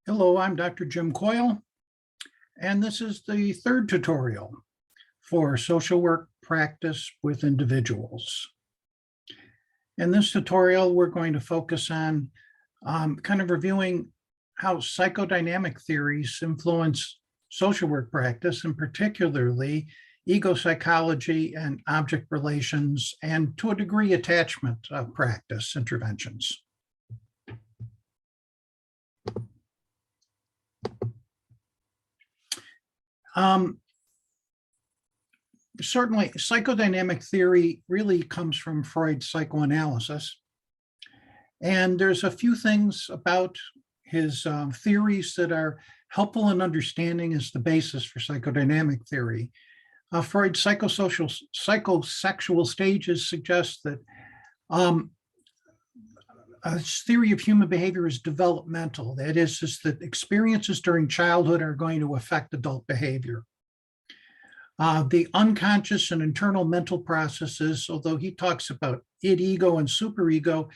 Hello, I'm Dr. Jim Coyle, and this is the third tutorial for social work practice with individuals. In this tutorial, we're going to focus on kind of reviewing how psychodynamic theories influence social work practice, and particularly ego psychology and object relations, and to a degree, attachment practice interventions. Certainly, psychodynamic theory really comes from Freud's psychoanalysis. And there's a few things about his theories that are helpful in understanding as the basis for psychodynamic theory. Freud's psychosexual stages suggest that his theory of human behavior is developmental. That is that experiences during childhood are going to affect adult behavior. The unconscious and internal mental processes, although he talks about id, ego, and superego,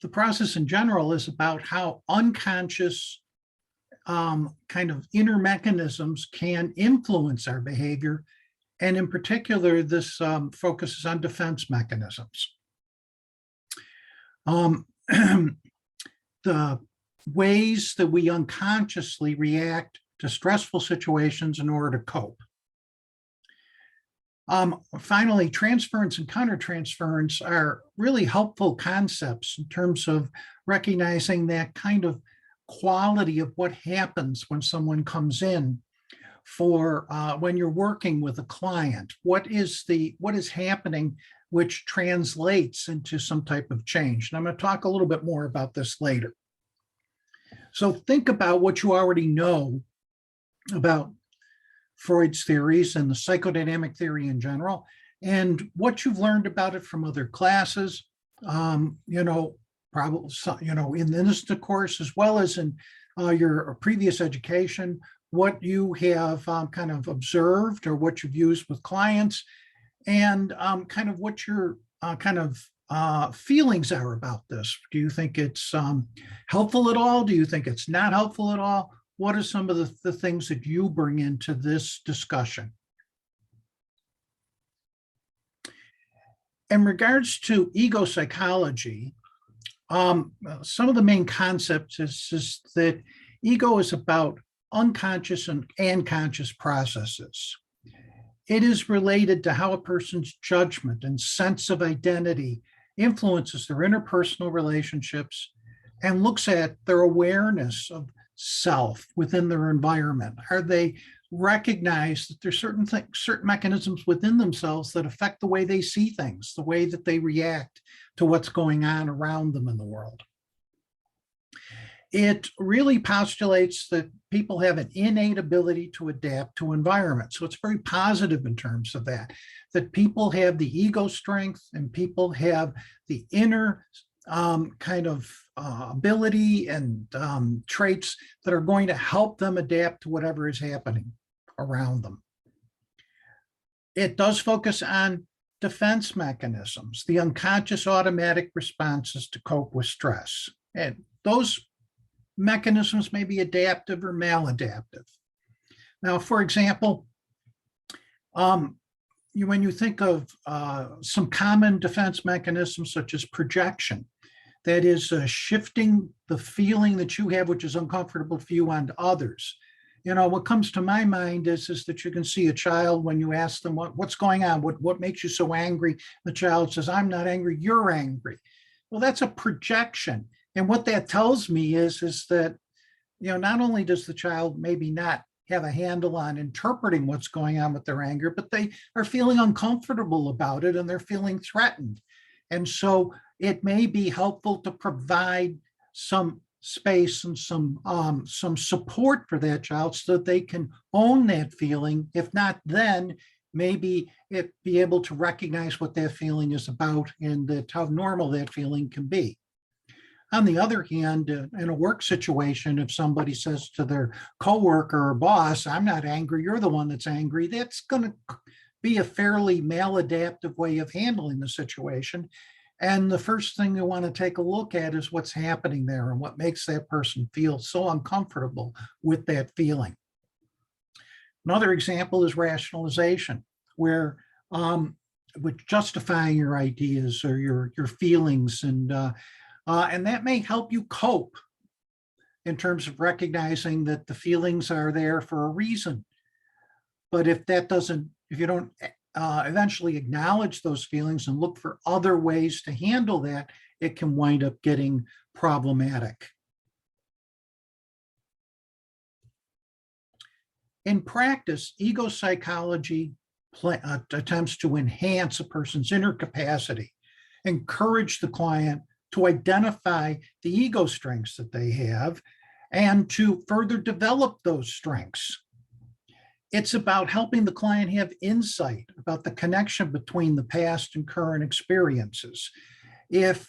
the process in general is about how unconscious kind of inner mechanisms can influence our behavior. And in particular, this focuses on defense mechanisms. The ways that we unconsciously react to stressful situations in order to cope. Finally, transference and countertransference are really helpful concepts in terms of recognizing that kind of quality of what happens when someone comes in for when you're working with a client. What is happening which translates into some type of change? And I'm going to talk a little bit more about this later. So think about what you already know about Freud's theories and the psychodynamic theory in general, and what you've learned about it from other classes, probably, in this course, as well as in your previous education, what you have kind of observed or what you've used with clients, and kind of what your feelings are about this. Do you think it's helpful at all? Do you think it's not helpful at all? What are some of the things that you bring into this discussion? In regards to ego psychology, some of the main concepts is that ego is about unconscious and conscious processes. It is related to how a person's judgment and sense of identity influences their interpersonal relationships and looks at their awareness of self within their environment. Are they recognize that there's certain mechanisms within themselves that affect the way they see things, the way that they react to what's going on around them in the world? It really postulates that people have an innate ability to adapt to environment. So it's very positive in terms of that people have the ego strength and people have the inner kind of ability and traits that are going to help them adapt to whatever is happening around them. It does focus on defense mechanisms, the unconscious automatic responses to cope with stress. And those mechanisms may be adaptive or maladaptive. Now, for example, when you think of some common defense mechanisms such as projection, that is shifting the feeling that you have, which is uncomfortable for you, onto others. What comes to my mind is that you can see a child when you ask them what's going on, what makes you so angry? The child says, I'm not angry, you're angry. Well, that's a projection. And what that tells me is that, not only does the child maybe not have a handle on interpreting what's going on with their anger, but they are feeling uncomfortable about it and they're feeling threatened. And so it may be helpful to provide some space and some support for that child so that they can own that feeling. If not, then maybe it be able to recognize what that feeling is about and how normal that feeling can be. On the other hand, in a work situation, if somebody says to their coworker or boss, I'm not angry, you're the one that's angry, that's going to be a fairly maladaptive way of handling the situation. And the first thing you want to take a look at is what's happening there and what makes that person feel so uncomfortable with that feeling. Another example is rationalization, where with justifying your ideas or your feelings, and that may help you cope in terms of recognizing that the feelings are there for a reason. But if you don't eventually acknowledge those feelings and look for other ways to handle that, it can wind up getting problematic. In practice, ego psychology attempts to enhance a person's inner capacity, encourage the client to identify the ego strengths that they have, and to further develop those strengths. It's about helping the client have insight about the connection between the past and current experiences. If,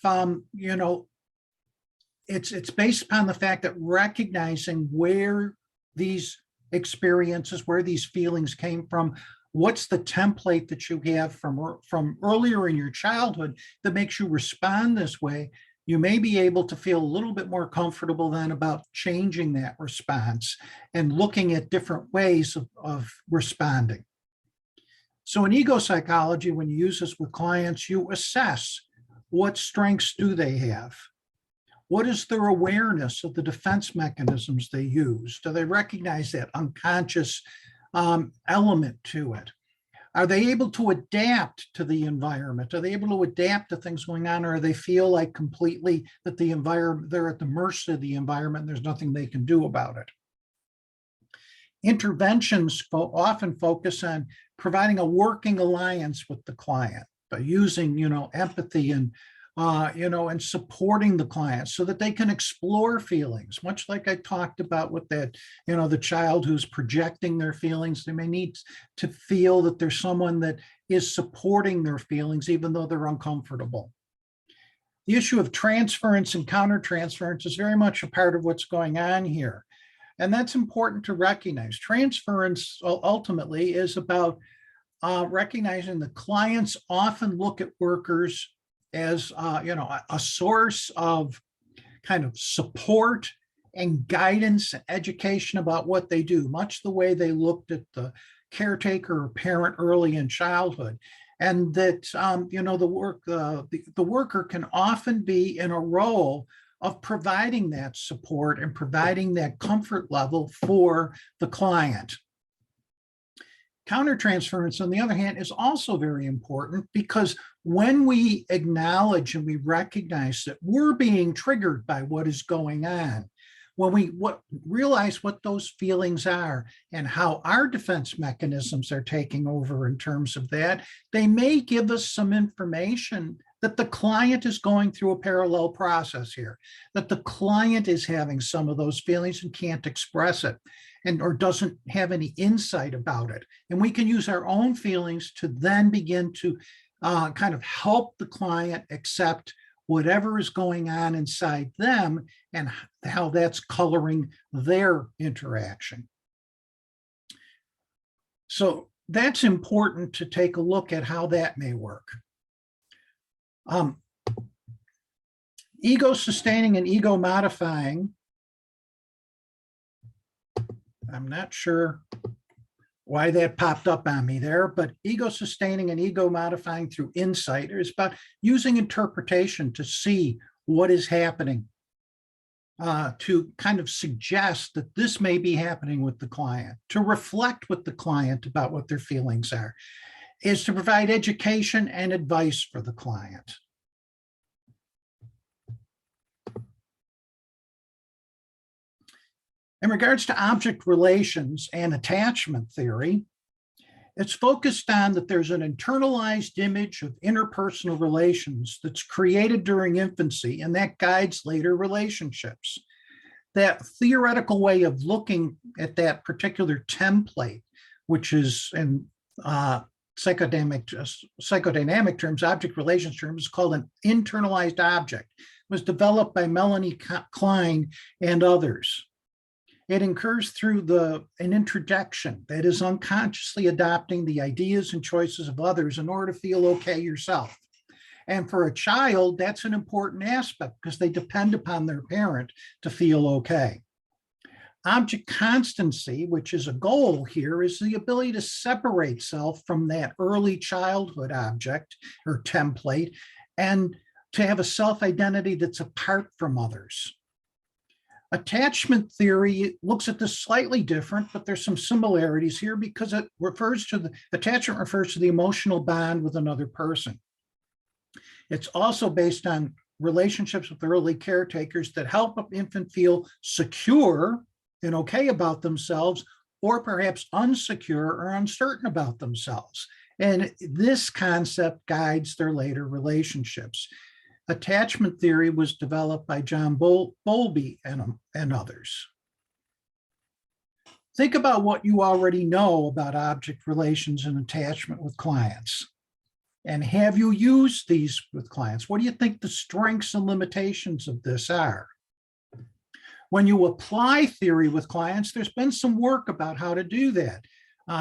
it's based upon the fact that recognizing where these experiences, where these feelings came from, what's the template that you have from earlier in your childhood that makes you respond this way, you may be able to feel a little bit more comfortable then about changing that response and looking at different ways of responding. So in ego psychology, when you use this with clients, you assess what strengths do they have? What is their awareness of the defense mechanisms they use? Do they recognize that unconscious element to it? Are they able to adapt to the environment? Are they able to adapt to things going on, or they feel like completely that the environment, they're at the mercy of the environment and there's nothing they can do about it? Interventions often focus on providing a working alliance with the client by using, empathy and and supporting the client so that they can explore feelings, much like I talked about with that, the child who's projecting their feelings. They may need to feel that there's someone that is supporting their feelings, even though they're uncomfortable. The issue of transference and countertransference is very much a part of what's going on here. And that's important to recognize. Transference ultimately is about recognizing the clients often look at workers as a source of kind of support and guidance and education about what they do, much the way they looked at the caretaker or parent early in childhood. And that the worker can often be in a role of providing that support and providing that comfort level for the client. Countertransference, on the other hand, is also very important, because when we acknowledge and we recognize that we're being triggered by what is going on, when we realize what those feelings are and how our defense mechanisms are taking over in terms of that, they may give us some information that the client is going through a parallel process here, that the client is having some of those feelings and can't express it, or doesn't have any insight about it. And we can use our own feelings to then begin to kind of help the client accept whatever is going on inside them and how that's coloring their interaction. So that's important to take a look at how that may work. Ego sustaining and ego modifying. I'm not sure why that popped up on me there, but ego sustaining and ego modifying through insight is about using interpretation to see what is happening, to kind of suggest that this may be happening with the client, to reflect with the client about what their feelings are, is to provide education and advice for the client. In regards to object relations and attachment theory, it's focused on that there's an internalized image of interpersonal relations that's created during infancy, and that guides later relationships. That theoretical way of looking at that particular template, which is in psychodynamic terms, object relations terms, is called an internalized object. It was developed by Melanie Klein and others. It occurs through an introjection that is unconsciously adopting the ideas and choices of others in order to feel okay yourself. And for a child, that's an important aspect because they depend upon their parent to feel okay. Object constancy, which is a goal here, is the ability to separate self from that early childhood object or template and to have a self-identity that's apart from others. Attachment theory looks at this slightly different, but there's some similarities here because it refers to attachment refers to the emotional bond with another person. It's also based on relationships with early caretakers that help an infant feel secure and okay about themselves, or perhaps unsecure or uncertain about themselves. And this concept guides their later relationships. Attachment theory was developed by John Bowlby and others. Think about what you already know about object relations and attachment with clients. And have you used these with clients? What do you think the strengths and limitations of this are? When you apply theory with clients, there's been some work about how to do that.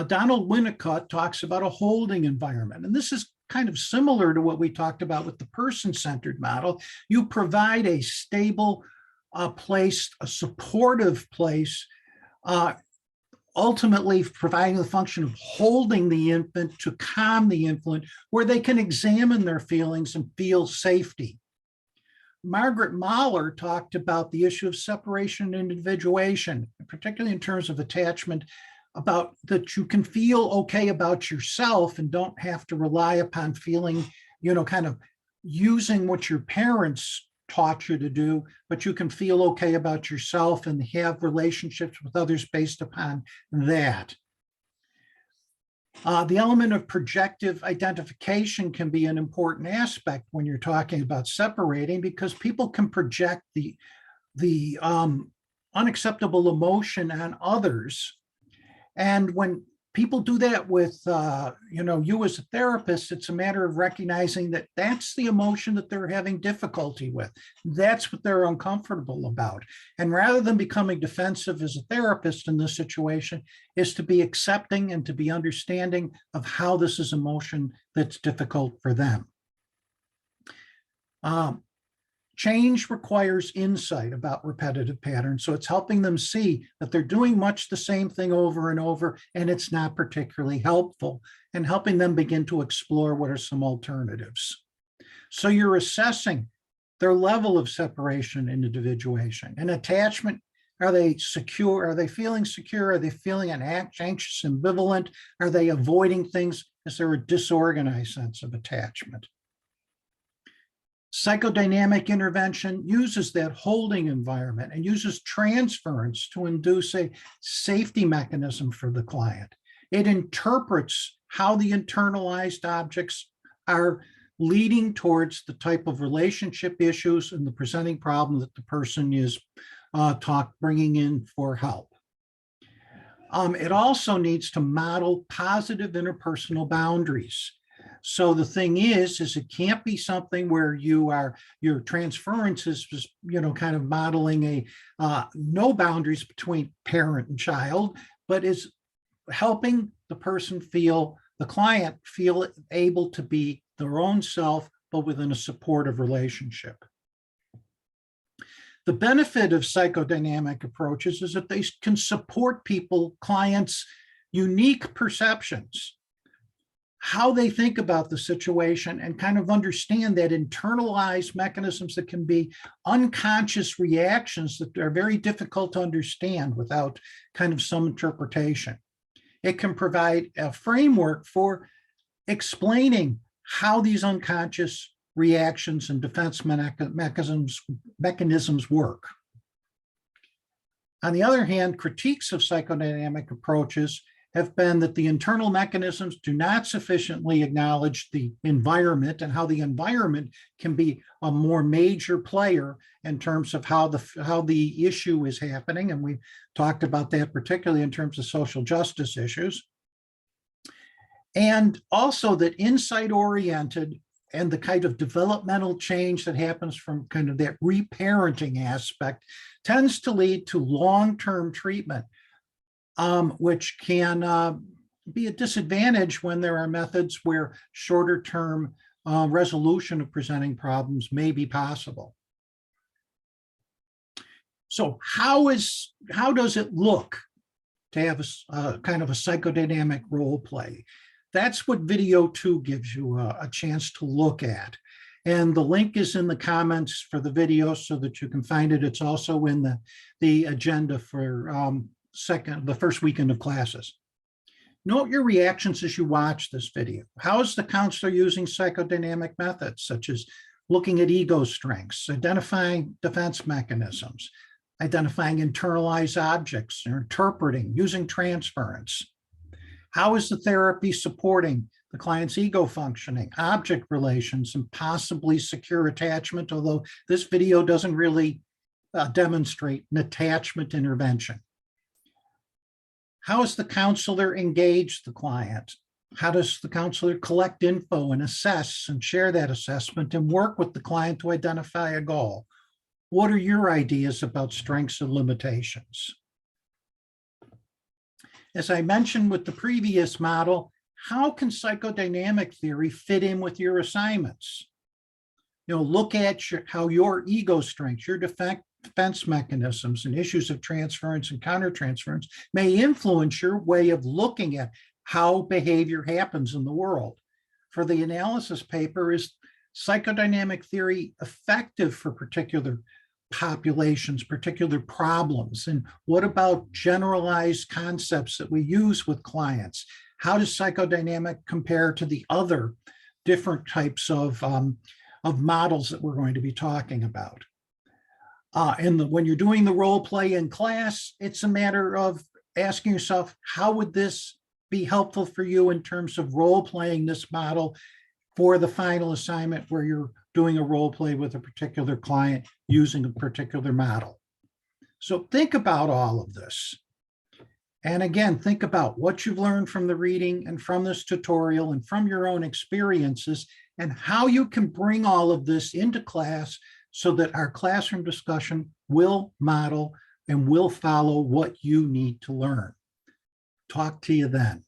Donald Winnicott talks about a holding environment, and this is kind of similar to what we talked about with the person-centered model. You provide a stable place, a supportive place, ultimately providing the function of holding the infant to calm the infant, where they can examine their feelings and feel safety. Margaret Mahler talked about the issue of separation and individuation, particularly in terms of attachment, about that you can feel okay about yourself and don't have to rely upon feeling, kind of using what your parents taught you to do, but you can feel okay about yourself and have relationships with others based upon that. The element of projective identification can be an important aspect when you're talking about separating, because people can project the unacceptable emotion on others. And when people do that with, you as a therapist, it's a matter of recognizing that that's the emotion that they're having difficulty with. That's what they're uncomfortable about. And rather than becoming defensive as a therapist in this situation, is to be accepting and to be understanding of how this is emotion that's difficult for them. Change requires insight about repetitive patterns. So it's helping them see that they're doing much the same thing over and over, and it's not particularly helpful, and helping them begin to explore what are some alternatives. So you're assessing their level of separation and individuation. And attachment, are they secure? Are they feeling secure? Are they feeling anxious, ambivalent? Are they avoiding things? Is there a disorganized sense of attachment? Psychodynamic intervention uses that holding environment and uses transference to induce a safety mechanism for the client. It interprets how the internalized objects are leading towards the type of relationship issues and the presenting problem that the person is bringing in for help. It also needs to model positive interpersonal boundaries. So the thing is it can't be something where your transference is just, kind of modeling no boundaries between parent and child, but is helping the client feel able to be their own self, but within a supportive relationship. The benefit of psychodynamic approaches is that they can support clients' unique perceptions, how they think about the situation, and kind of understand that internalized mechanisms that can be unconscious reactions that are very difficult to understand without kind of some interpretation. It can provide a framework for explaining how these unconscious reactions and defense mechanisms work. On the other hand, critiques of psychodynamic approaches have been that the internal mechanisms do not sufficiently acknowledge the environment and how the environment can be a more major player in terms of how the issue is happening. And we talked about that particularly in terms of social justice issues. And also that insight-oriented and the kind of developmental change that happens from kind of that reparenting aspect tends to lead to long-term treatment, which can be a disadvantage when there are methods where shorter term resolution of presenting problems may be possible. So how does it look to have a kind of a psychodynamic role play? That's what video 2 gives you a chance to look at. And the link is in the comments for the video so that you can find it. It's also in the agenda for the first weekend of classes. Note your reactions as you watch this video. How is the counselor using psychodynamic methods, such as looking at ego strengths, identifying defense mechanisms, identifying internalized objects, or interpreting, using transference? How is the therapy supporting the client's ego functioning, object relations, and possibly secure attachment, although this video doesn't really demonstrate an attachment intervention? How does the counselor engage the client? How does the counselor collect info and assess and share that assessment and work with the client to identify a goal? What are your ideas about strengths and limitations? As I mentioned with the previous model, how can psychodynamic theory fit in with your assignments? Look at how your ego strengths, your defense mechanisms and issues of transference and countertransference may influence your way of looking at how behavior happens in the world. For the analysis paper, is psychodynamic theory effective for particular populations, particular problems? And what about generalized concepts that we use with clients? How does psychodynamic compare to the other different types of models that we're going to be talking about? And when you're doing the role play in class, it's a matter of asking yourself, how would this be helpful for you in terms of role playing this model for the final assignment where you're doing a role play with a particular client using a particular model? So think about all of this. And again, think about what you've learned from the reading and from this tutorial and from your own experiences, and how you can bring all of this into class so that our classroom discussion will model and will follow what you need to learn. Talk to you then.